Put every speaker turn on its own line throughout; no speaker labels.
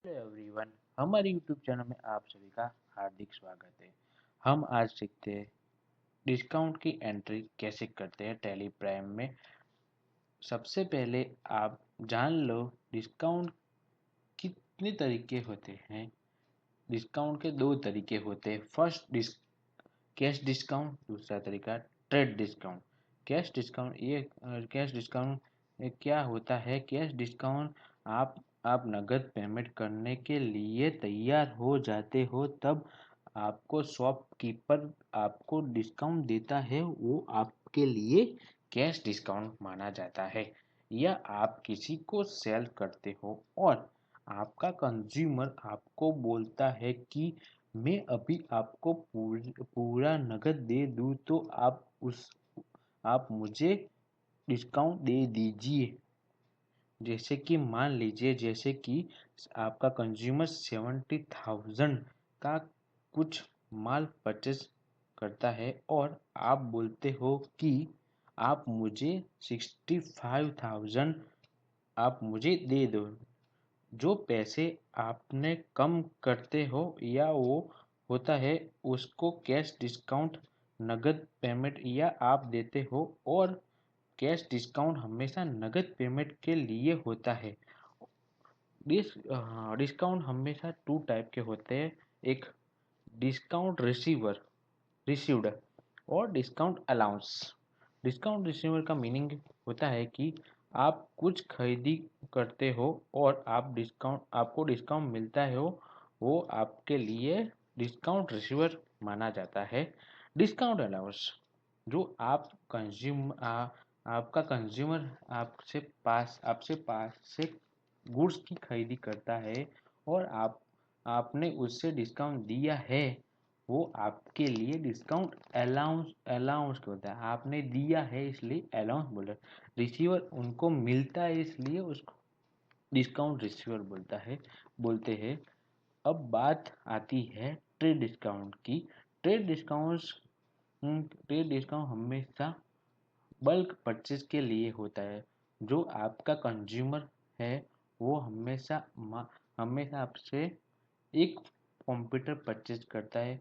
Hello everyone, हमारे YouTube channel में आप सभी का हार्दिक स्वागत है। हम आज सीखते हैं डिस्काउंट की एंट्री कैसे करते हैं टैली प्राइम में। सबसे पहले आप जान लो डिस्काउंट कितने तरीके होते हैं। डिस्काउंट के दो तरीके होते हैं। फर्स्ट कैश डिस्काउंट, दूसरा तरीका ट्रेड डिस्काउंट। कैश डिस्काउंट ये क्या होता है? कैश डिस्काउंट आप आप नगद पेमेंट करने के लिए तैयार हो जाते हो, तब आपको शॉपकीपर आपको डिस्काउंट देता है, वो आपके लिए कैश डिस्काउंट माना जाता है। या आप किसी को सेल करते हो और आपका कंज्यूमर आपको बोलता है कि मैं अभी आपको पूरा नगद दे दूं, तो आप मुझे डिस्काउंट दे दीजिए। जैसे कि मान लीजिए, जैसे कि आपका कंज्यूमर 70,000 का कुछ माल परचेज करता है और आप बोलते हो कि आप मुझे 65,000 आप मुझे दे दो। जो पैसे आपने कम करते हो या वो होता है, उसको कैश डिस्काउंट नगद पेमेंट या आप देते हो। और कैश डिस्काउंट हमेशा नगद पेमेंट के लिए होता है। डिस्काउंट हमेशा टू टाइप के होते हैं। एक डिस्काउंट रिसीव्ड और डिस्काउंट अलाउंस। डिस्काउंट रिसीवर का मीनिंग होता है कि आप कुछ खरीदी करते हो और आपको डिस्काउंट मिलता है, वो आपके लिए डिस्काउंट रिसीवर माना जाता है। डिस्काउंट अलाउंस, जो आपका कंज्यूमर आपसे पास से गुड्स की खरीदी करता है और आपने उससे डिस्काउंट दिया है, वो आपके लिए डिस्काउंट अलाउंस होता है। आपने दिया है इसलिए अलाउंस बोला। रिसीवर उनको मिलता है इसलिए उसको डिस्काउंट रिसीवर बोलते हैं। अब बात आती है ट्रेड डिस्काउंट की। ट्रेड डिस्काउंट ट्रेड डिस्काउंट हमेशा बल्क परचेज के लिए होता है। जो आपका कंज्यूमर है, वो हमेशा आपसे एक कंप्यूटर परचेज करता है।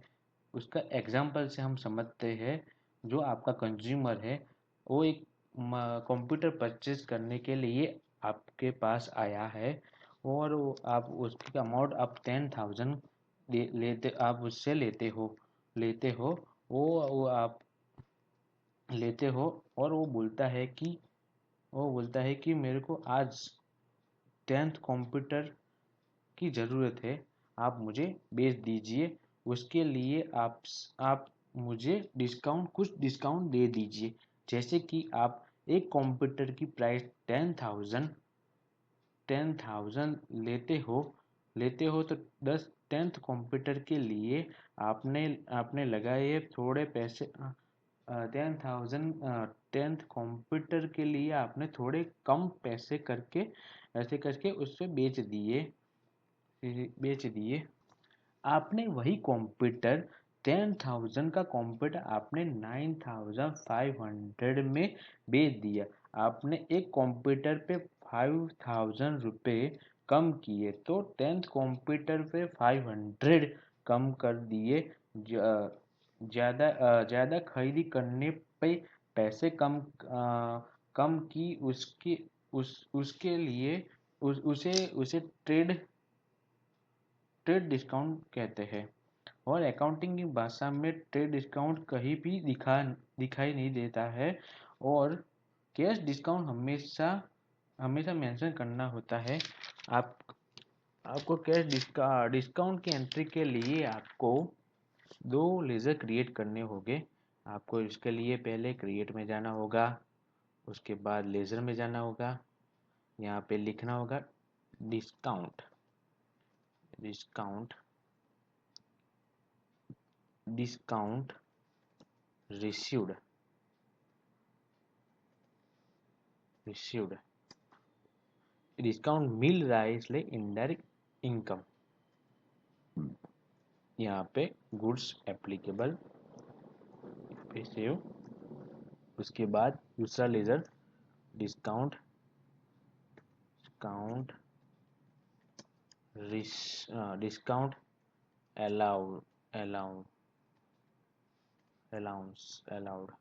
उसका एग्जांपल से हम समझते हैं। जो आपका कंज्यूमर है, वो एक कंप्यूटर परचेज करने के लिए आपके पास आया है और आप उसकी अमाउंट आप 10,000 लेते आप उससे लेते हो। वो आप लेते हो और वो बोलता है कि मेरे को आज 10th कंप्यूटर की ज़रूरत है, आप मुझे बेच दीजिए। उसके लिए आप मुझे कुछ डिस्काउंट दे दीजिए। जैसे कि आप एक कंप्यूटर की प्राइस 10,000 लेते हो तो 10th कंप्यूटर के लिए आपने आपने लगाए थोड़े पैसे। 10th कंप्यूटर के लिए आपने थोड़े कम पैसे करके ऐसे करके उससे बेच दिए। आपने वही कंप्यूटर 10,000 का कंप्यूटर आपने 9,500 में बेच दिया। आपने एक कंप्यूटर पे 5,000 रुपये कम किए, तो 10th कंप्यूटर पे 500 कम कर दिए। ज़्यादा खरीदी करने पे पैसे कम की उसके लिए उसे ट्रेड डिस्काउंट कहते हैं। और अकाउंटिंग की भाषा में ट्रेड डिस्काउंट कहीं भी दिखाई नहीं देता है। और कैश डिस्काउंट हमेशा हमेशा मेंशन करना होता है। आप आपको डिस्काउंट की एंट्री के लिए आपको दो लेजर क्रिएट करने होंगे। आपको इसके लिए पहले क्रिएट में जाना होगा, उसके बाद लेजर में जाना होगा। यहाँ पे लिखना होगा discount discount discount received received discount मिल रहा है इसलिए इनडायरेक्ट इनकम। यहाँ पे गुड्स एप्लीकेबल पे सेव। उसके बाद दूसरा ledger discount discount discount allowed allowed allowed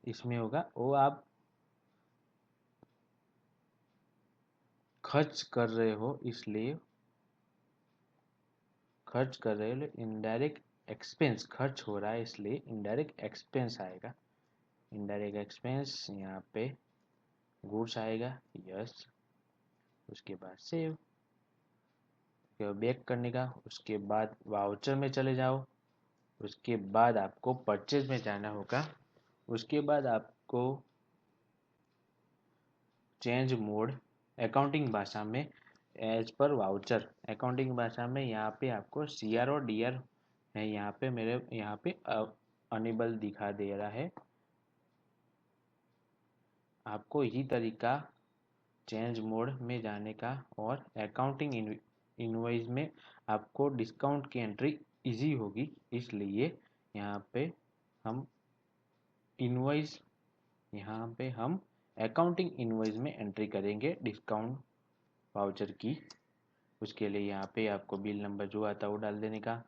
इसमें होगा वो आप खर्च कर रहे हो, इसलिए खर्च कर रहे हो, इनडायरेक्ट एक्सपेंस खर्च हो रहा है इसलिए इनडायरेक्ट एक्सपेंस आएगा। इनडायरेक्ट एक्सपेंस यहाँ पे गुड्स आएगा, यस। उसके बाद सेव बैक करने का, उसके बाद वाउचर में चले जाओ, उसके बाद आपको परचेज में जाना होगा, उसके बाद आपको चेंज मोड अकाउंटिंग भाषा में एज पर वाउचर, अकाउंटिंग भाषा में यहाँ पे आपको सी आर और डी आर है, यहाँ पे मेरे यहाँ पे अनेबल दिखा दे रहा है। आपको यही तरीका चेंज मोड में जाने का और अकाउंटिंग इनवॉइस में आपको डिस्काउंट की एंट्री इजी होगी, इसलिए यहाँ पे हम इनवॉइस यहाँ पे हम अकाउंटिंग इनवॉइस में एंट्री करेंगे डिस्काउंट वाउचर की। उसके लिए यहाँ पे आपको बिल नंबर जो आता है वो डाल देने का,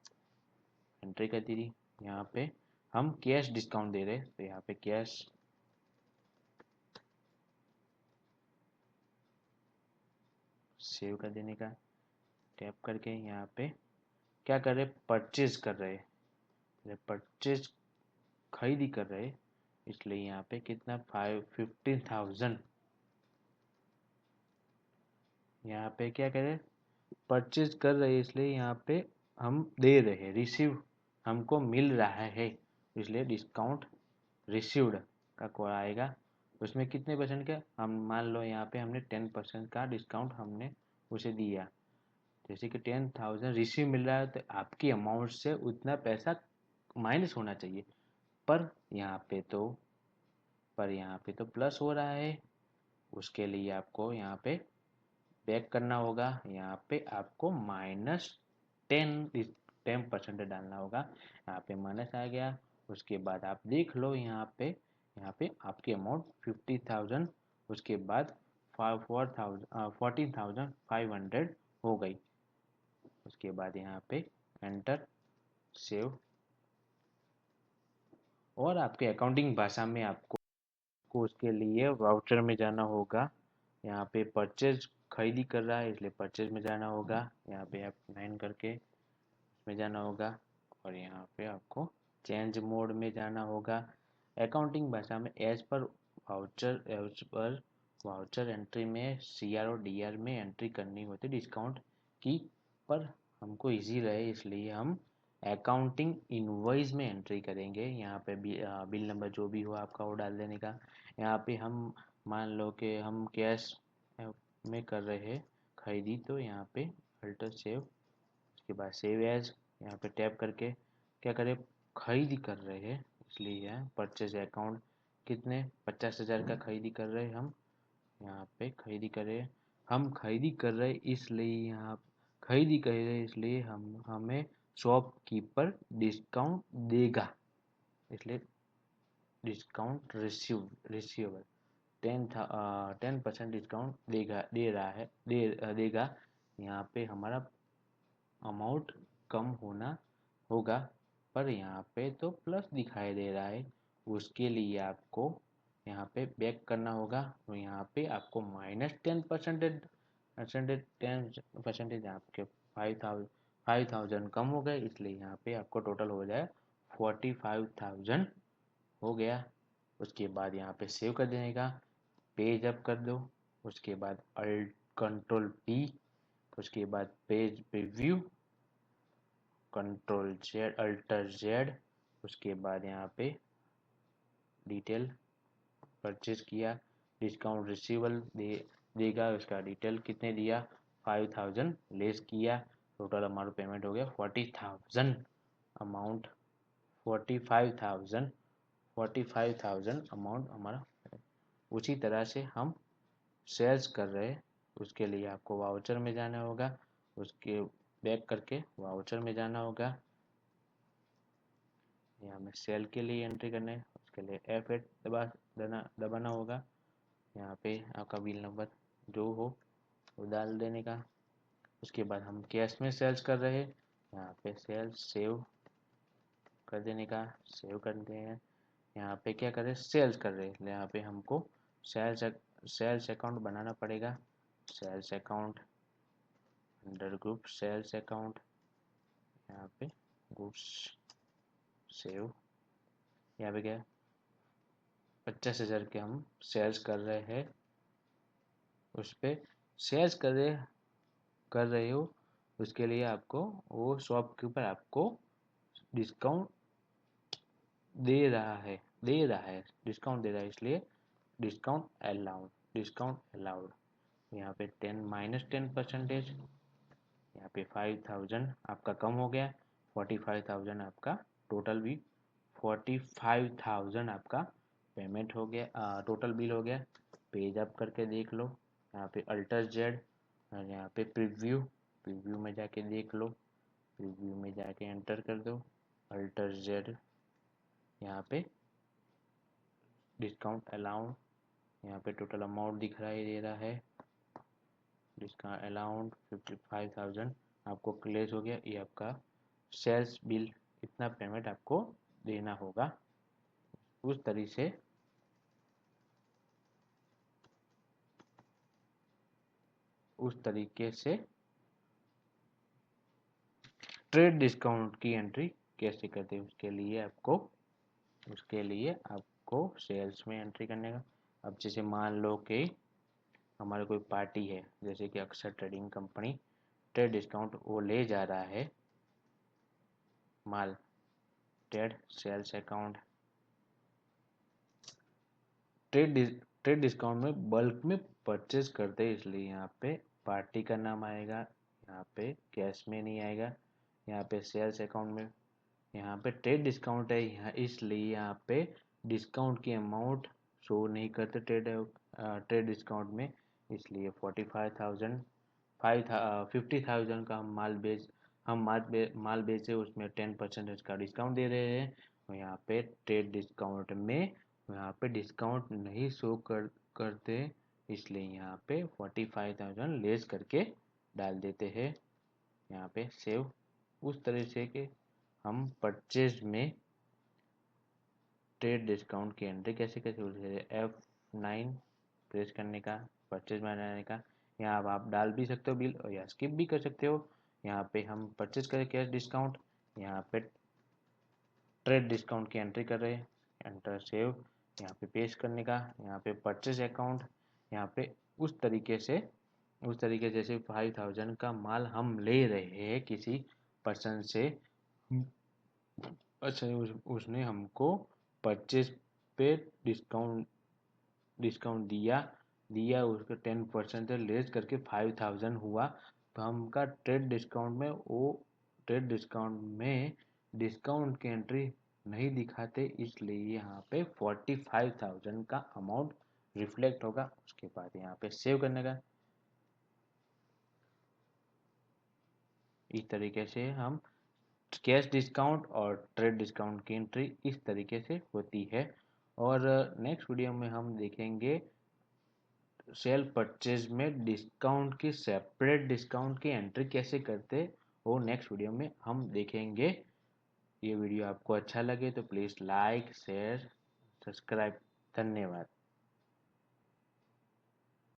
एंट्री कर दी थी। यहाँ पे हम कैश डिस्काउंट दे रहे हैं तो यहाँ पे कैश सेव कर देने का, टैप करके यहाँ पे क्या कर रहे, परचेज कर रहे हैं, परचेज खरीदी कर रहे हैं, इसलिए यहाँ पे कितना 15,000 यहाँ पे क्या करें, परचेज कर रहे हैं इसलिए यहाँ पे हम दे रहे हैं, रिसीव हमको मिल रहा है, इसलिए डिस्काउंट रिसीव्ड का कोड आएगा। उसमें कितने परसेंट का, हम मान लो यहाँ पे हमने 10% का डिस्काउंट हमने उसे दिया, जैसे कि 10,000 रिसीव मिल रहा है तो आपकी अमाउंट से उतना पैसा माइनस होना चाहिए, पर यहाँ पे तो प्लस हो रहा है। उसके लिए आपको यहाँ पे बैक करना होगा, यहाँ पे आपको -10% डालना होगा, यहाँ पे माइनस आ गया। उसके बाद आप देख लो यहाँ पे आपकी अमाउंट 50,000, उसके बाद 14,500 हो गई। उसके बाद यहाँ पे एंटर सेव, और आपके अकाउंटिंग भाषा में आपको उसके लिए वाउचर में जाना होगा। यहाँ पे परचेज खरीदी कर रहा है इसलिए परचेज में जाना होगा, यहाँ पे आप 9 करके में जाना होगा, और यहाँ पे आपको चेंज मोड में जाना होगा। अकाउंटिंग भाषा में एज पर वाउचर एंट्री में सी आर और डी आर में एंट्री करनी होती डिस्काउंट की, पर हमको इजी रहे इसलिए हम अकाउंटिंग इनवॉइस में एंट्री करेंगे। यहाँ पे बिल नंबर जो भी हो आपका वो डाल देने का। यहाँ पे हम मान लो कि हम कैश में कर रहे हैं खरीदी, तो यहाँ पे अल्टर सेव, उसके बाद सेव एज, यहाँ पे टैप करके क्या करें, खरीदी कर रहे हैं इसलिए यहाँ परचेज अकाउंट कितने 50,000 का खरीदी कर रहे हैं हम, यहाँ पे खरीदी कर रहे हैं, हम खरीदी कर रहे हैं इसलिए यहाँ खरीदी कर रहे हैं इसलिए हम हमें शॉपकीपर डिस्काउंट देगा, इसलिए डिस्काउंट रिसीवेबल 10% डिस्काउंट दे रहा है, देगा। यहाँ पे हमारा अमाउंट कम होना होगा, पर यहाँ पे तो प्लस दिखाई दे रहा है। उसके लिए आपको यहाँ पे बैक करना होगा, तो यहाँ पे आपको -10% आपके 5,000 कम हो गए, इसलिए यहाँ पे आपको टोटल हो जाए 45,000 हो गया। उसके बाद यहाँ पे सेव कर देने का, पेज अप कर दो, उसके बाद अल्ट कंट्रोल पी, उसके बाद page preview, control Z alter Z, उसके बाद यहाँ पे डिटेल परचेज किया, डिस्काउंट रिसीवल देगा, उसका डिटेल कितने दिया 5,000 लेस किया, टोटल हमारा पेमेंट हो गया 40,000 अमाउंट, 45,000 45,000 अमाउंट हमारा। उसी तरह से हम सेल्स कर रहे हैं, उसके लिए आपको वाउचर में जाना होगा, उसके बैक करके वाउचर में जाना होगा, यहाँ में सेल के लिए एंट्री करने है, उसके लिए F8 दबाना होगा, यहाँ पे आपका बिल नंबर जो हो वो डाल देने का, उसके बाद हम कैश में सेल्स कर रहे हैं, यहाँ पे सेल्स सेव कर देने का, सेव करते हैं। यहाँ पे क्या कर रहे हैं, सेल्स कर रहे हैं, यहाँ पे हमको सेल्स सेल्स अकाउंट बनाना पड़ेगा। Sales account under group sales account, यहाँ पे गुड्स सेव, यहाँ पे क्या 50,000 के हम सेल्स कर रहे हैं, उस पर सेल्स कर रहे हो, उसके लिए आपको वो शॉप के ऊपर आपको डिस्काउंट दे रहा है डिस्काउंट दे रहा है, इसलिए डिस्काउंट अलाउड यहाँ पे 10 - 10%, यहाँ पे 5,000 आपका कम हो गया, 45,000 आपका टोटल भी 45,000 आपका पेमेंट हो गया, टोटल बिल हो गया। पेज अप करके देख लो, यहाँ पे अल्टर जेड और यहाँ पे प्रीव्यू में जाके देख लो, प्रीव्यू में जाके एंटर कर दो अल्टर जेड, यहाँ पे डिस्काउंट अलाउंड, यहाँ पे टोटल अमाउंट दिखाई दे रहा है, डिस्काउंट अलाउंड 55,000 आपको क्लेज हो गया। ये आपका सेल्स बिल, इतना पेमेंट आपको देना होगा। उस तरीके से ट्रेड डिस्काउंट की एंट्री कैसे करते हैं, उसके लिए आपको सेल्स में एंट्री करने का। अब जैसे मान लो कि हमारे कोई पार्टी है, जैसे कि अक्षर ट्रेडिंग कंपनी, ट्रेड डिस्काउंट वो ले जा रहा है माल, trade sales account, trade discount में बल्क में परचेज करते हैं, इसलिए यहाँ पे पार्टी का नाम आएगा, यहाँ पे कैश में नहीं आएगा, यहाँ पे सेल्स अकाउंट में, यहाँ पे ट्रेड डिस्काउंट है यहाँ, इसलिए यहाँ पे डिस्काउंट की अमाउंट शो नहीं करते ट्रेड डिस्काउंट में, इसलिए 45,000 50,000 का माल बेचे, उसमें 10% का डिस्काउंट दे रहे हैं, और यहाँ पे ट्रेड डिस्काउंट में यहाँ पे डिस्काउंट नहीं शो करते, इसलिए यहाँ पे 45,000 लेस करके डाल देते हैं, यहाँ पे सेव। उस तरह से कि हम परचेज में ट्रेड डिस्काउंट की एंट्री कैसे कैसे होती है, F9 प्रेस करने का, परचेज बनाने का, यहाँ अब आप डाल भी सकते हो बिल और या स्किप भी कर सकते हो। यहाँ पे हम परचेज करें कैश डिस्काउंट, यहाँ पे ट्रेड डिस्काउंट की एंट्री कर रहे हैं, एंटर सेव, यहाँ पे पेस्ट करने का, यहाँ पे परचेज अकाउंट, यहाँ पे उस तरीके जैसे 5,000 का माल हम ले रहे हैं किसी पर्सन से, अच्छा उसने हमको परचेज पे डिस्काउंट दिया उसके 10% लेस करके 5,000 हुआ, तो हमका ट्रेड डिस्काउंट में डिस्काउंट की एंट्री नहीं दिखाते, इसलिए यहाँ पे 45,000 का अमाउंट रिफ्लेक्ट होगा। उसके बाद यहाँ पे सेव करने का। इस तरीके से हम कैश डिस्काउंट और ट्रेड डिस्काउंट की एंट्री इस तरीके से होती है। और नेक्स्ट वीडियो में हम देखेंगे सेल परचेज में डिस्काउंट की सेपरेट डिस्काउंट की एंट्री कैसे करते, वो नेक्स्ट वीडियो में हम देखेंगे। ये वीडियो आपको अच्छा लगे तो प्लीज़ लाइक शेयर सब्सक्राइब, धन्यवाद।